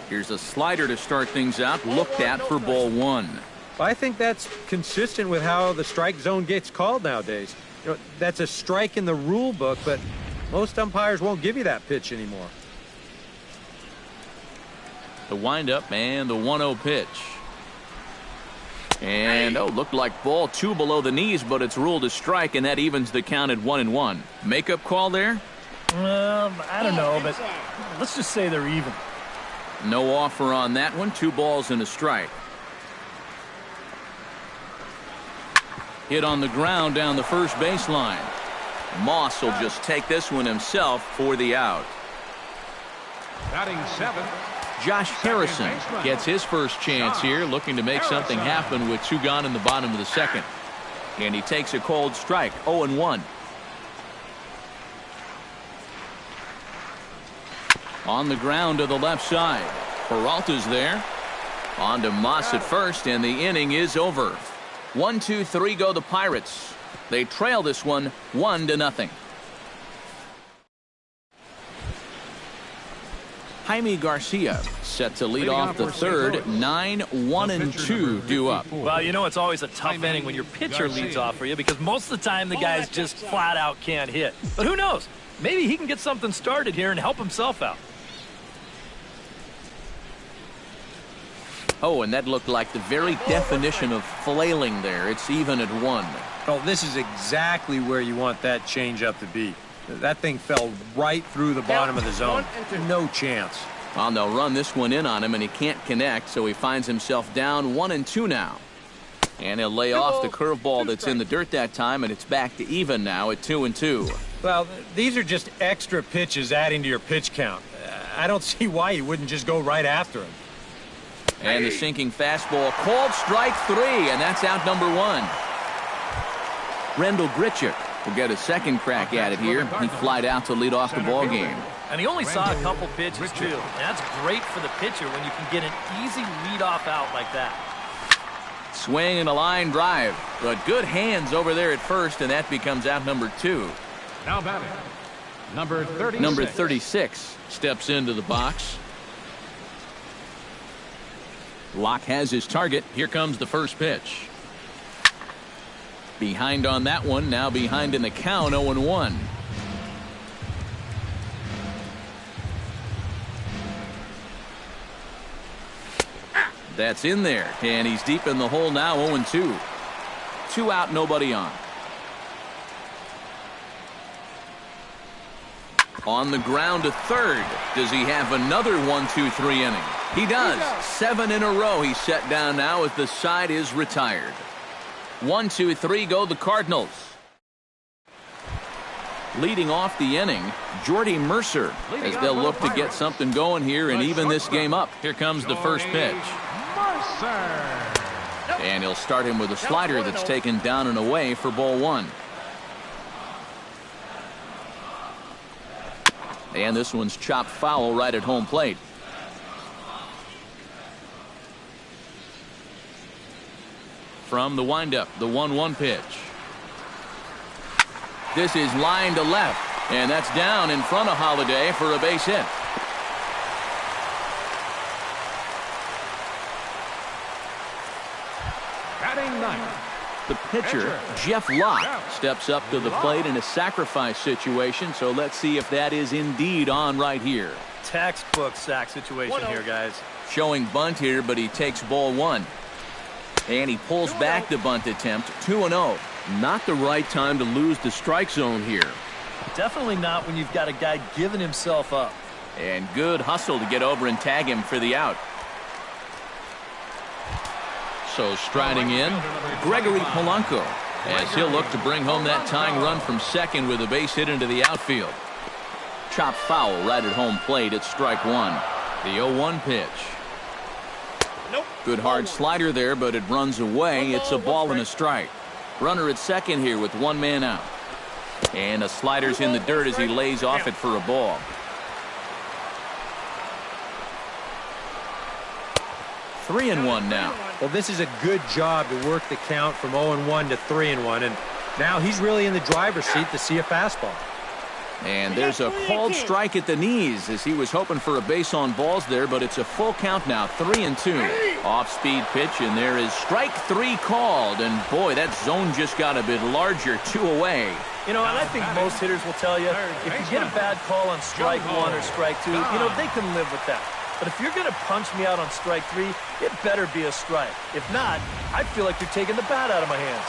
Here's a slider to start things out, looked at for ball one. I think that's consistent with how the strike zone gets called nowadays. You know, that's a strike in the rule book, but most umpires won't give you that pitch anymore. The windup and the 1-0 pitch. And, looked like ball two below the knees, but it's ruled a strike, and that evens the count at 1-1. Makeup call there? I don't know, but let's just say they're even. No offer on that one. 2 balls and a strike. Hit on the ground down the first baseline. Moss will just take this one himself for the out. Batting 7. Josh Harrison gets his first chance here, looking to make something happen with 2 gone in the bottom of the second. And he takes a cold strike, 0-1. On the ground to the left side. Peralta's there. On to Moss at first, and the inning is over. 1-2-3 go the Pirates. They trail this one 1-0. Jaime Garcia set to lead off the third. 9-1-2 due up. Well, you know it's always a tough inning when your pitcher leads off for you because most of the time the guys just flat out can't hit. But who knows? Maybe he can get something started here and help himself out. Oh, and that looked like the very definition of flailing there. It's even at 1. Oh, this is exactly where you want that changeup to be. That thing fell right through the bottom of the zone. No chance. Well, they'll run this one in on him, and he can't connect, so he finds himself down 1-2 now. And he'll lay off the curveball that's in the dirt that time, and it's back to even now at 2-2. Well, these are just extra pitches adding to your pitch count. I don't see why you wouldn't just go right after him. And the sinking fastball, called strike 3, and that's out number 1. Rendell Grichuk will get a second crack at it here. He flied out to lead off the ball game. And he only saw a couple pitches, too. And that's great for the pitcher when you can get an easy leadoff out like that. Swing and a line drive. But good hands over there at first, and that becomes out number 2. Now batting, number 36. Number 36 steps into the box. Locke has his target. Here comes the first pitch. Behind on that one. Now behind in the count, 0-1. That's in there. And he's deep in the hole now, 0-2. 2 out, nobody on. On the ground to third. Does he have another 1-2-3 inning? He does. 7 in a row he's set down now as the side is retired. 1-2-3 go the Cardinals. Leading off the inning, Jordy Mercer, as they'll look to get something going here and even this game up. Here comes the first pitch. And he'll start him with a slider that's taken down and away for ball 1. And this one's chopped foul right at home plate. From the windup, the 1-1 pitch. This is line to left, and that's down in front of Holiday for a base hit. Batting 9. The pitcher, Jeff Locke, steps up to the plate in a sacrifice situation, so let's see if that is indeed on right here. Textbook sack situation here, guys. Showing bunt here, but he takes ball 1. And he pulls back the bunt attempt, 2-0. Not the right time to lose the strike zone here. Definitely not when you've got a guy giving himself up. And good hustle to get over and tag him for the out. So striding in, Gregory Polanco, as he'll look to bring home that tying run from second with a base hit into the outfield. Chopped foul right at home plate at strike 1. The 0-1 pitch. Good hard slider there, but it runs away. It's a ball and a strike. Runner at second here with 1 man out. And a slider's in the dirt as he lays off it for a ball. 3-1 now. Well, this is a good job to work the count from 0-1 to 3-1, and now he's really in the driver's seat to see a fastball. And there's a called strike at the knees as he was hoping for a base on balls there, but it's a full count now, 3-2. Off-speed pitch, and there is strike 3 called. And boy, that zone just got a bit larger, 2 away. You know, and I think most hitters will tell you, if you get a bad call on strike 1 or strike 2, you know, they can live with that. But if you're going to punch me out on strike 3, it better be a strike. If not, I feel like you're taking the bat out of my hands.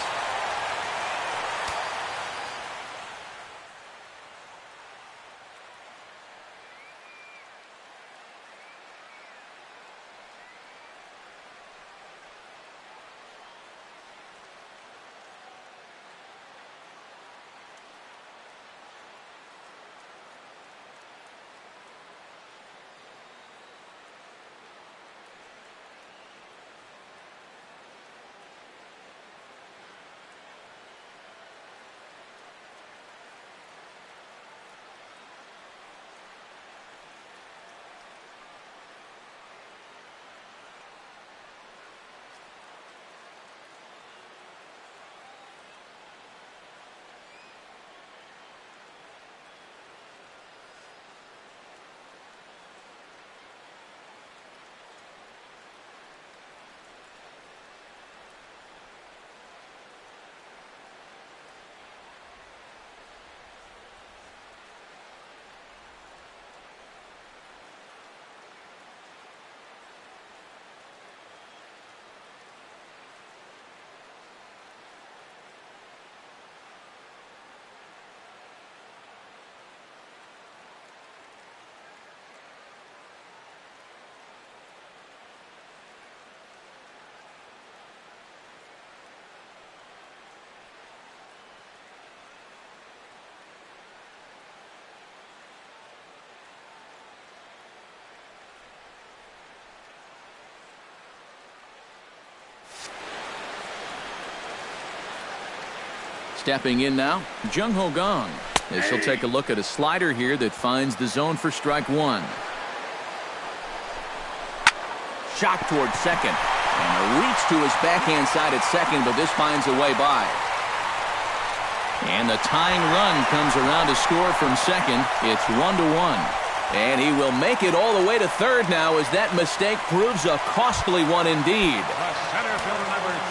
Stepping in now, Jung-Ho Kang, as he'll take a look at a slider here that finds the zone for strike 1. Shot towards second, and a reach to his backhand side at second, but this finds a way by. And the tying run comes around to score from second. It's 1-1. And he will make it all the way to third now as that mistake proves a costly one indeed.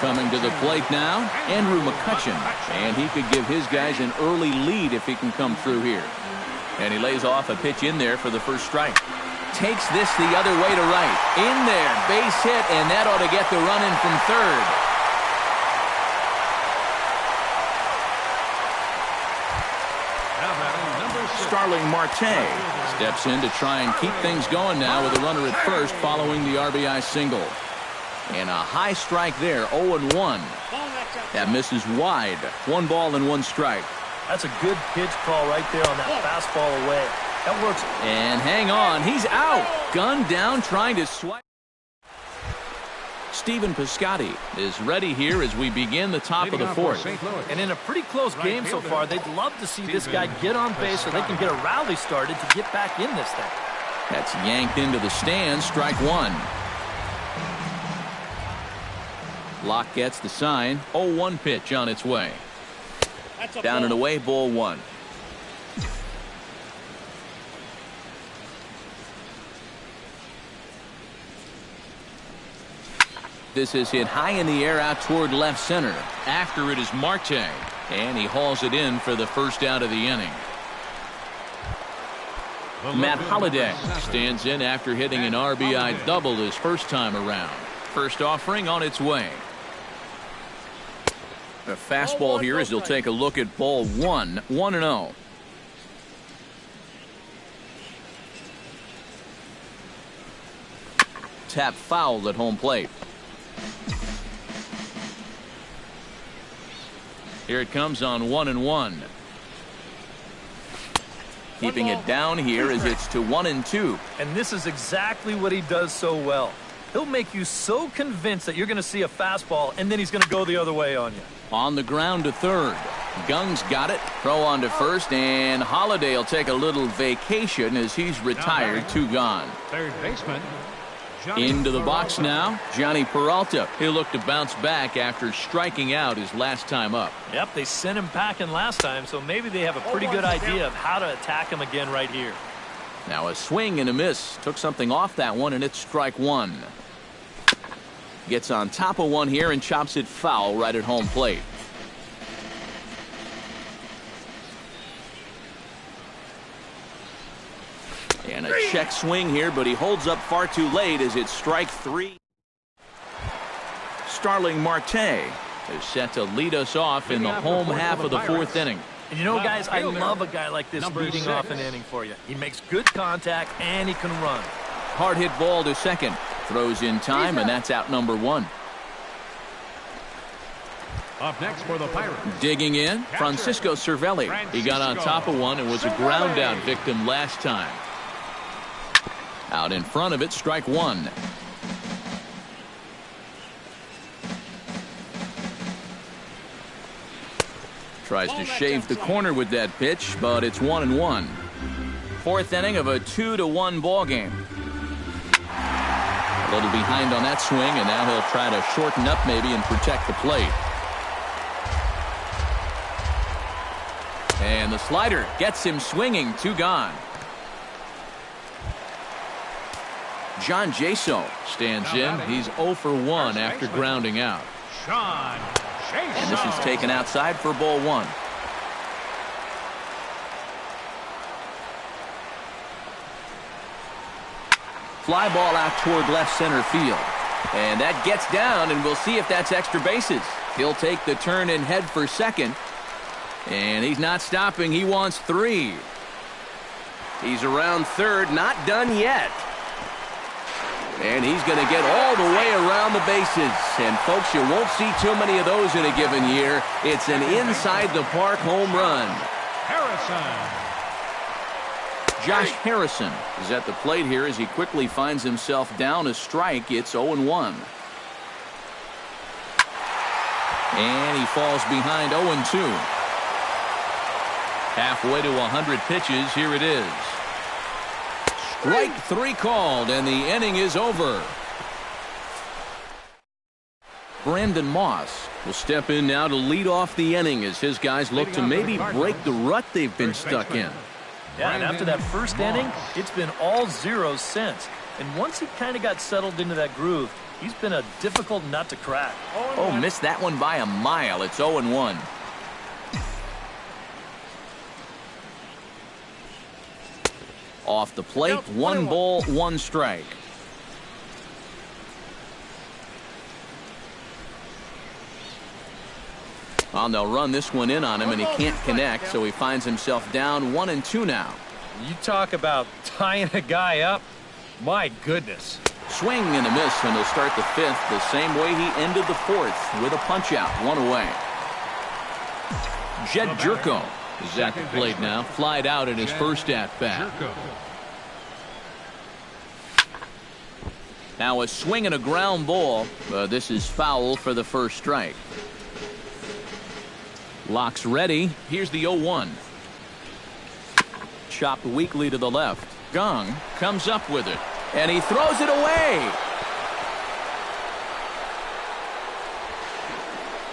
Coming to the plate now, Andrew McCutchen. And he could give his guys an early lead if he can come through here. And he lays off a pitch in there for the first strike. Takes this the other way to right. In there, base hit, and that ought to get the run in from third. Starling Marte steps in to try and keep things going now with a runner at first following the RBI single. And a high strike there, 0-1. That misses wide. 1 ball and 1 strike. That's a good pitch call right there on that fastball away. That works. And hang on, he's out. Gun down, trying to swipe. Stephen Piscotty is ready here as we begin the top of the fourth. And in a pretty close game so far, they'd love to see this guy get on base so they can get a rally started to get back in this thing. That's yanked into the stands, strike 1. Locke gets the sign. 0-1 pitch on its way. Down and away, ball 1. This is hit high in the air out toward left center. After it is Marte, and he hauls it in for the first out of the inning. Matt Holliday stands in after hitting an RBI double his first time around. First offering on its way. A fastball here as he'll take a look at ball 1. 1-0. Tap foul at home plate. Here it comes on 1-1. Keeping it down here as it's to 1-2. And this is exactly what he does so well. He'll make you so convinced that you're going to see a fastball, and then he's going to go the other way on you. On the ground to third. Gung's got it. Throw on to first, and Holliday will take a little vacation as he's retired. 2 gone. Third baseman, Into the box now, Johnny Peralta. He'll look to bounce back after striking out his last time up. Yep, they sent him packing last time, so maybe they have a pretty good idea of how to attack him again right here. Now a swing and a miss. Took something off that one, and it's strike one. Gets on top of one here and chops it foul right at home plate. And a check swing here, but he holds up far too late as it's strike three. Starling Marte is set to lead us off in the home half of the fourth inning. And you know, guys, I love a guy like this leading off an inning for you. He makes good contact and he can run. Hard hit ball to second. Throws in time, and that's out number one. Up next for the Pirates. Digging in, Francisco Cervelli. He got on top of one and was a ground out victim last time. Out in front of it, strike one. Tries to shave the corner with that pitch, but it's 1-1. Fourth inning of a 2-1 ball game. A little behind on that swing, and now he'll try to shorten up maybe and protect the plate. And the slider gets him swinging. 2 gone. John Jaso stands in. He's 0 for 1 after grounding out. And this is taken outside for ball one. Fly ball out toward left center field. And that gets down, and we'll see if that's extra bases. He'll take the turn and head for second. And he's not stopping. He wants 3. He's around third, not done yet. And he's going to get all the way around the bases. And, folks, you won't see too many of those in a given year. It's an inside-the-park home run. Harrison. Josh Harrison is at the plate here as he quickly finds himself down a strike. It's 0-1. And he falls behind 0-2. Halfway to 100 pitches. Here it is. Strike 3 called, and the inning is over. Brandon Moss will step in now to lead off the inning as his guys look to maybe break the rut they've been stuck in. Yeah, and after that first inning, it's been all zeros since. And once he kind of got settled into that groove, he's been a difficult nut to crack. Oh, missed that one by a mile. It's 0-1. Off the plate, 1 ball, 1 strike. Well, they'll run this one in on him, and he can't connect, so he finds himself down 1-2 now. You talk about tying a guy up. My goodness. Swing and a miss, and he'll start the 5th the same way he ended the 4th with a punch-out, 1 away. Jed Jerko is at the plate now, flied out in his first at-bat. Now a swing and a ground ball. This is foul for the first strike. Locks ready. Here's the 0-1. Chopped weakly to the left. Gong comes up with it, and he throws it away.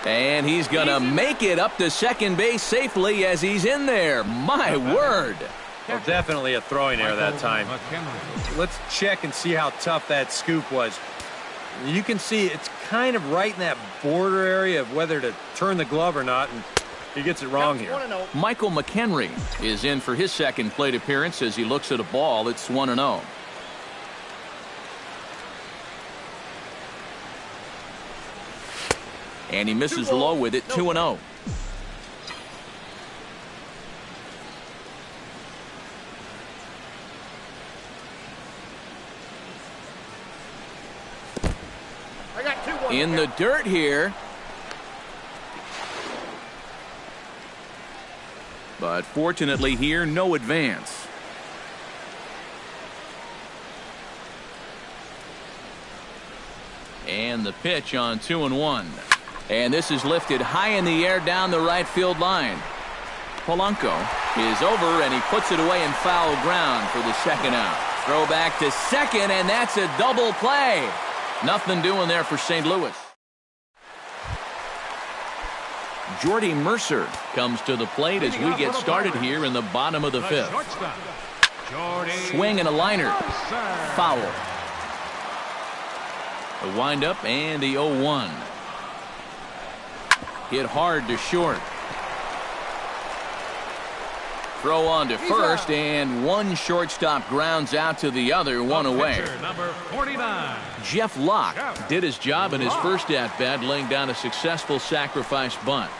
And he's going to make it up to second base safely as he's in there. My word. Well, definitely a throwing error that time. Let's check and see how tough that scoop was. You can see it's kind of right in that border area of whether to turn the glove or not, and he gets it wrong here. Michael McHenry is in for his second plate appearance as he looks at a ball. It's 1-0. And he misses low with it, 2-0. In the dirt here. But fortunately here, no advance. And the pitch on 2-1. And this is lifted high in the air down the right field line. Polanco is over, and he puts it away in foul ground for the second out. Throw back to second, and that's a double play. Nothing doing there for St. Louis. Jordy Mercer comes to the plate as we get started here in the bottom of the fifth. Swing and a liner. Foul. The windup and the 0-1. Hit hard to short. Throw on to first, and one shortstop grounds out to the other, one away. Number 49. Jeff Locke did his job in his first at-bat, laying down a successful sacrifice bunt.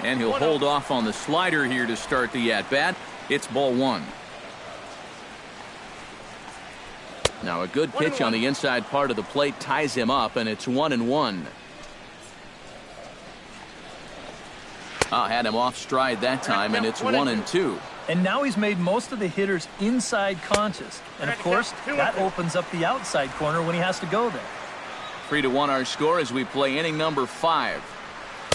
And he'll hold off on the slider here to start the at-bat. It's ball one. Now a good pitch on the inside part of the plate ties him up, and it's 1-1. Had him off stride that time, and it's 1-2. And now he's made most of the hitters inside conscious. And, of course, that opens up the outside corner when he has to go there. 3-1 our score as we play inning number 5.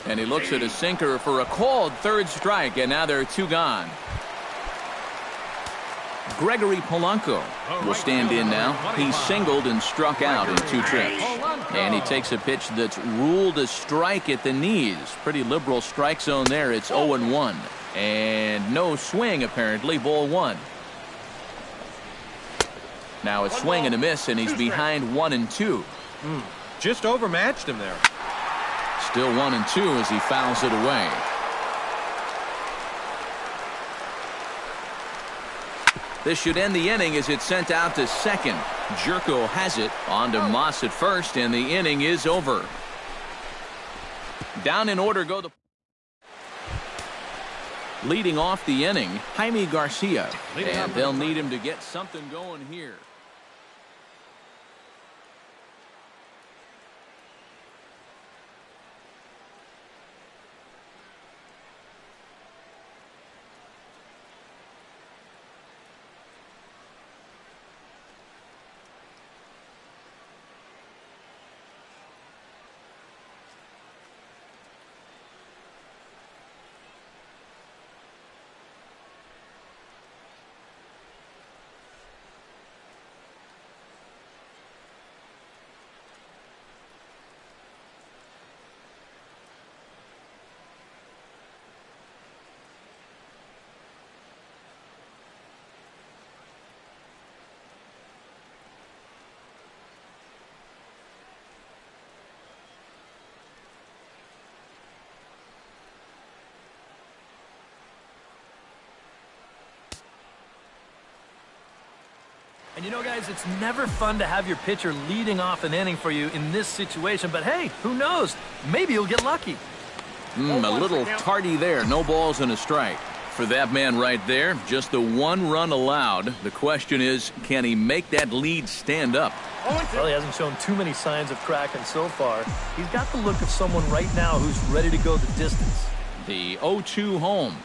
And he looks at a sinker for a called third strike, and now there are 2 gone. Gregory Polanco will stand in now. He's singled and struck out in 2 trips. And he takes a pitch that's ruled a strike at the knees. Pretty liberal strike zone there. It's 0-1. And no swing, apparently. Ball 1. Now a swing and a miss, and he's behind 1-2. Just overmatched him there. Still 1-2 as he fouls it away. This should end the inning as it's sent out to second. Jerko has it. On to Moss at first, and the inning is over. Down in order go the... Leading off the inning, Jaime Garcia. And they'll need him to get something going here. And you know, guys, it's never fun to have your pitcher leading off an inning for you in this situation. But, hey, who knows? Maybe you'll get lucky. A little tardy there. No balls and a strike. For that man right there, just the 1 run allowed. The question is, can he make that lead stand up? Well, he hasn't shown too many signs of cracking so far. He's got the look of someone right now who's ready to go the distance. The 0-2 home.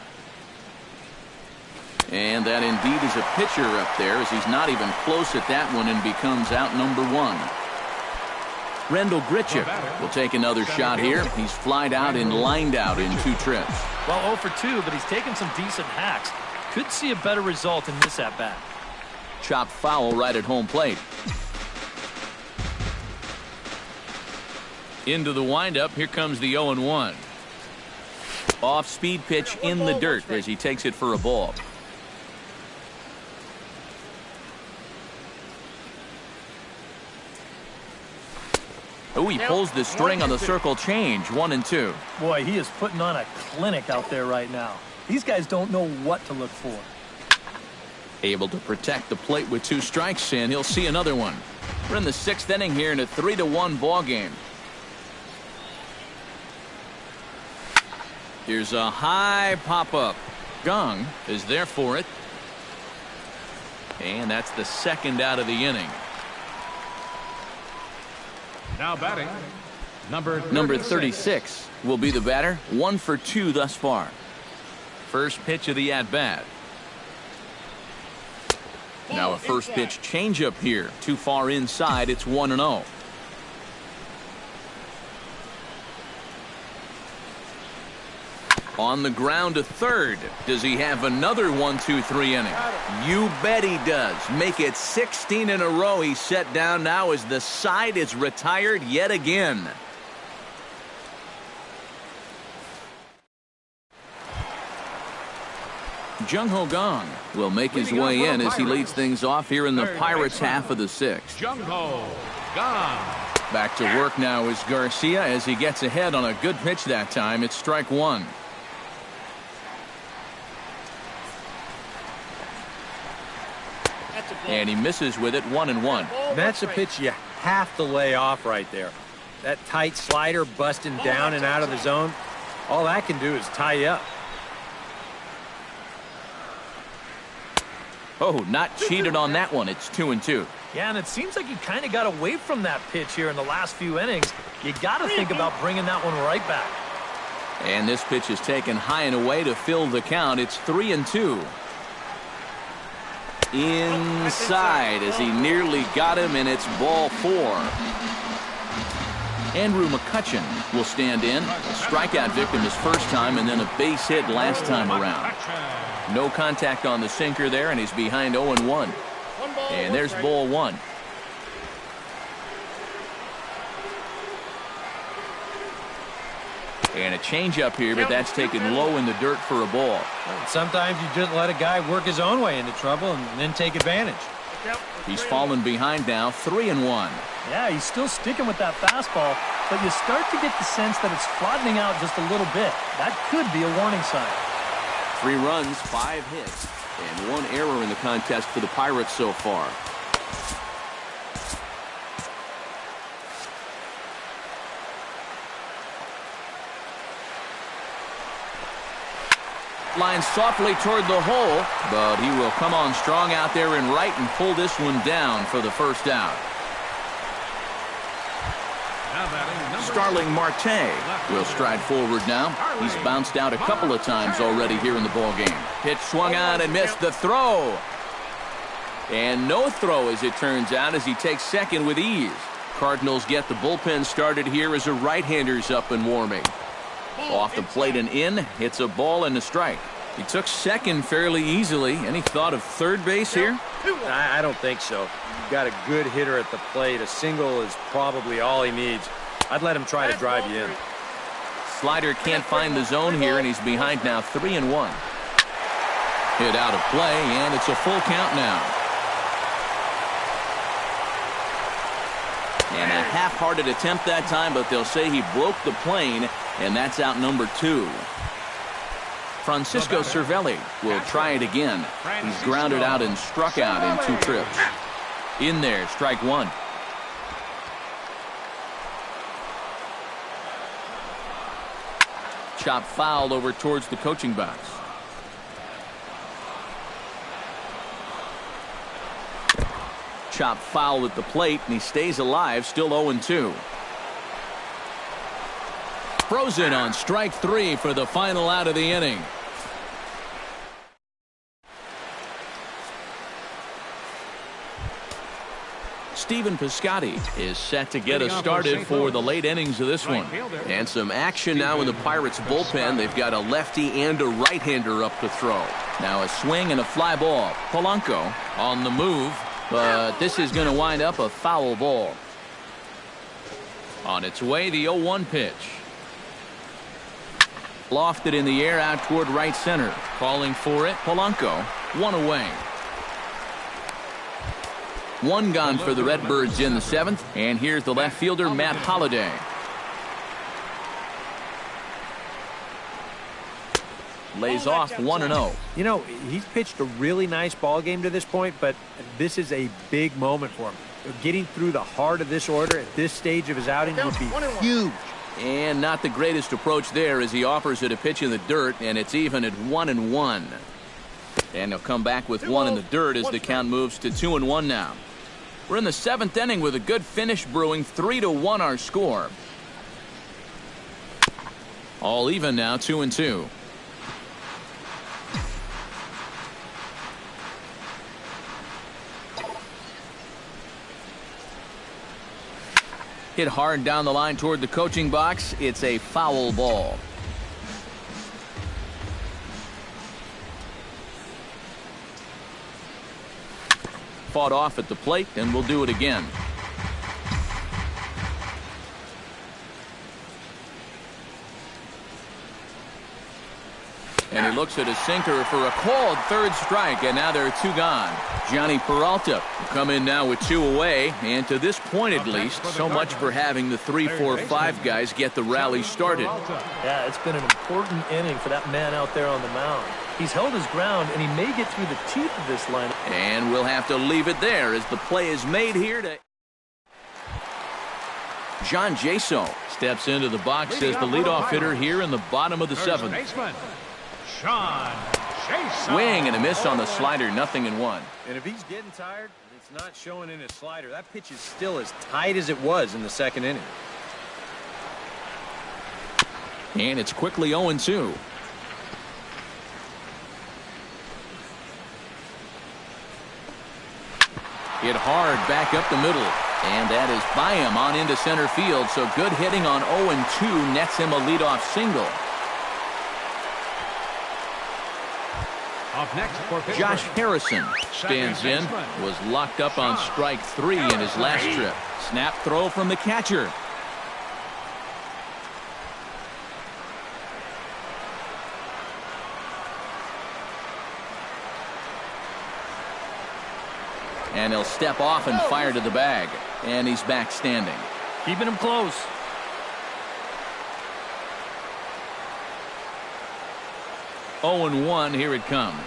And that indeed is a pitcher up there, as he's not even close at that one and becomes out number 1. Rendell Grichuk will take another shot here. He's flied out and lined out in 2 trips. Well, 0 for 2, but he's taken some decent hacks. Could see a better result in this at-bat. Chopped foul right at home plate. Into the windup. Here comes the 0-1. Off-speed pitch in the dirt as he takes it for a ball. Oh, he pulls the string on the circle change. 1-2. Boy, he is putting on a clinic out there right now. These guys don't know what to look for. Able to protect the plate with 2 strikes, and he'll see another one. We're in the 6th inning here in a 3-1 ball game. Here's a high pop-up. Gong is there for it. And that's the 2nd out of the inning. Now batting, number 36 will be the batter. 1 for 2 thus far. First pitch of the at-bat. Now a first pitch changeup here. Too far inside. It's 1-0. On the ground to third. Does he have another 1-2-3 inning? You bet he does. Make it 16 in a row. He's set down now as the side is retired yet again. Jung-Ho Gong will make his way in as he leads things off here in the Pirates' half of the sixth. Jung-Ho Gong. Back to work now is Garcia as he gets ahead on a good pitch that time. It's strike one. And he misses with it, 1-1. That's a pitch you have to lay off right there. That tight slider busting down and out of the zone, all that can do is tie you up. Oh, not cheated on that one. It's 2-2. Yeah, and it seems like he kind of got away from that pitch here in the last few innings. You got to think about bringing that one right back. And this pitch is taken high and away to fill the count. It's 3-2. Inside as he nearly got him, and it's ball 4. Andrew McCutcheon will stand in. A strikeout victim his first time and then a base hit last time around. No contact on the sinker there, and he's behind 0-1. And there's ball 1. And a changeup here, but that's taken low in the dirt for a ball. Sometimes you just let a guy work his own way into trouble and then take advantage. He's fallen behind now, 3-1. Yeah, he's still sticking with that fastball, but you start to get the sense that it's flattening out just a little bit. That could be a warning sign. 3 runs, 5 hits, and 1 error in the contest for the Pirates so far. Line softly toward the hole, but he will come on strong out there in right and pull this one down for the first out. Starling Marte will stride forward now. He's bounced out a couple of times already here in the ballgame. Pitch swung on and missed the throw. And no throw, as it turns out, as he takes second with ease. Cardinals get the bullpen started here as a right-hander's up and warming. Off the plate and in, hits a ball and a strike. He took second fairly easily. Any thought of third base here? I don't think so. You've got a good hitter at the plate. A single is probably all he needs. I'd let him try to drive you in. Slider can't find the zone here, and he's behind now 3-1. Hit out of play, and it's a full count now. And a half-hearted attempt that time, but they'll say he broke the plane, and that's out number 2. Francisco Cervelli will try it again. He's grounded out and struck out in 2 trips. In there, strike 1. Chop foul over towards the coaching box. Chop foul at the plate, and he stays alive, still 0-2. Frozen on strike 3 for the final out of the inning. Stephen Piscotty is set to get us started for the late innings of this one. And some action now in the Pirates bullpen. They've got a lefty and a right-hander up to throw. Now a swing and a fly ball. Polanco on the move, but this is going to wind up a foul ball. On its way, the 0-1 pitch. Lofted in the air out toward right center. Calling for it, Polanco. 1 away. 1 gone for the Redbirds in the 7th. And here's the left fielder, Matt Holliday. Lays off 1-0. You know, he's pitched a really nice ball game to this point, but this is a big moment for him. Getting through the heart of this order at this stage of his outing would be huge. And not the greatest approach there as he offers it a pitch in the dirt, and it's even at 1-1. And he'll come back with 1 in the dirt as the count moves to 2-1 now. We're in the 7th inning with a good finish brewing. 3-1 our score. All even now, 2-2. Hit hard down the line toward the coaching box. It's a foul ball. Fought off at the plate and will do it again. And he looks at his sinker for a called third strike, and now there are 2 gone. Johnny Peralta will come in now with 2 away, and to this point at least, so much for having the 3, 4, 5 guys get the rally started. Yeah, it's been an important inning for that man out there on the mound. He's held his ground, and he may get through the teeth of this lineup. And we'll have to leave it there as the play is made here to... John Jaso steps into the box as the leadoff hitter here in the bottom of the 7th. Swing and a miss on the slider, 0-1. And if he's getting tired, it's not showing in his slider. That pitch is still as tight as it was in the 2nd inning. And it's quickly 0-2. Hit hard back up the middle. And that is by him on into center field. So good hitting on 0-2 nets him a leadoff single. Josh Harrison stands in, was locked up on strike 3 in his last trip. Snap throw from the catcher. And he'll step off and fire to the bag. And he's back standing. Keeping him close. Oh, 0-1, here it comes.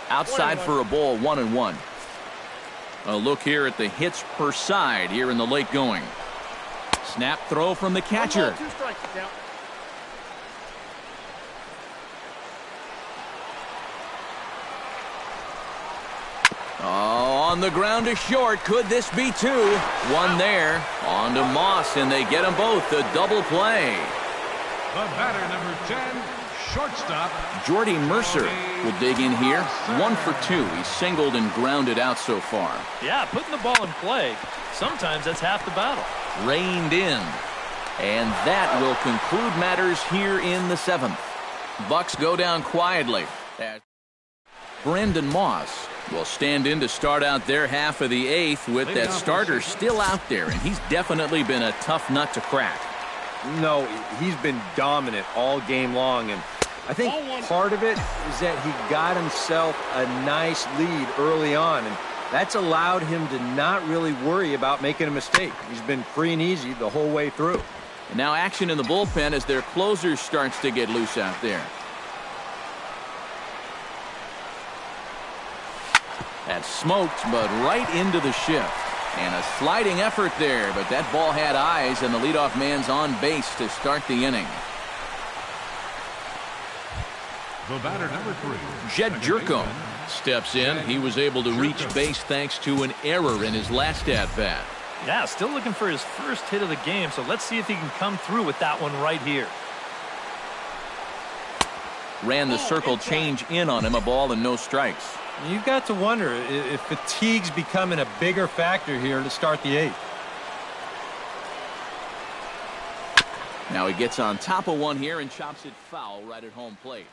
Outside for a ball, 1-1. A look here at the hits per side here in the late going. Snap throw from the catcher. 2 strikes now. Oh, on the ground to short. Could this be 2? 1 there. On to Moss, and they get them both. A double play. The batter, number 10, shortstop Jordy Mercer will dig in here. 1 for 2. He's singled and grounded out so far. Yeah, putting the ball in play, sometimes that's half the battle. Reined in. And that will conclude matters here in the 7th. Bucks go down quietly. Brandon Moss will stand in to start out their half of the 8th with that starter still out there, and he's definitely been a tough nut to crack. No, he's been dominant all game long, and I think part of it is that he got himself a nice lead early on, and that's allowed him to not really worry about making a mistake. He's been free and easy the whole way through. And now action in the bullpen as their closer starts to get loose out there. That's smoked, but right into the shift. And a sliding effort there, but that ball had eyes, and the leadoff man's on base to start the inning. The batter, number 3, Jed Jerko steps in. He was able to reach base thanks to an error in his last at-bat. Yeah, still looking for his first hit of the game, so let's see if he can come through with that one right here. Ran the circle change in on him, a ball and no strikes. You've got to wonder if fatigue's becoming a bigger factor here to start the 8th. Now he gets on top of one here and chops it foul right at home plate.